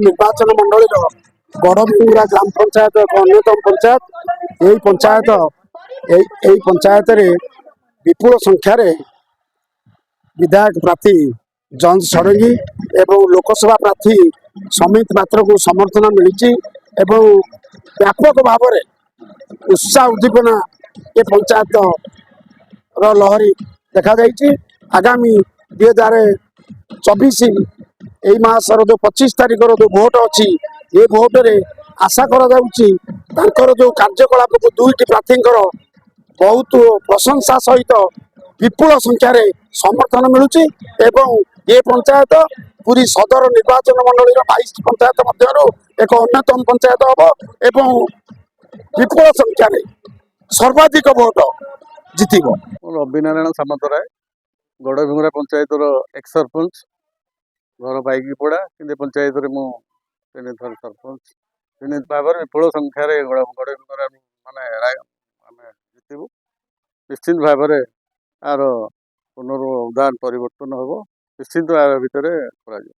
निर्वाचन मंडल गड़बिंगुरा ग्राम पंचायत एक अन्यतम पंचायत। यही पंचायत रे विपुल संख्यार विधायक प्रार्थी जंज षडंगी एवं लोकसभा प्रार्थी समित मात्र को समर्थन मिली व्यापक भाव में उत्साह उद्दीपना ये पंचायत लहरी देखा आगामी 2024 यही मासर जो 25 तारीख जो भोट अच्छी ये भोट रे आशा कर जो कार्यकलाप को दुईटी प्रार्थी बहुत प्रशंसा सहित विपुल संख्यार समर्थन मिलूची एवं ये पंचायत पूरी सदर निर्वाचन मंडल 22 पंचायत मध्य एक अन्यतम पंचायत हम एवं विपुल संख्यार सर्वाधिक भोट जितिब। रवि नारायण सामंतराय गड़बिंगुरा पंचायत एक्स सरपंच घर बाइकीपड़ा कि पंचायत मुझे सरपंच भाव विपुल संख्यार गड़बिंगुरा माने जितबू निश्चित भाव यार पुनरुद्धान परिवर्तन हम निश्चित भितर।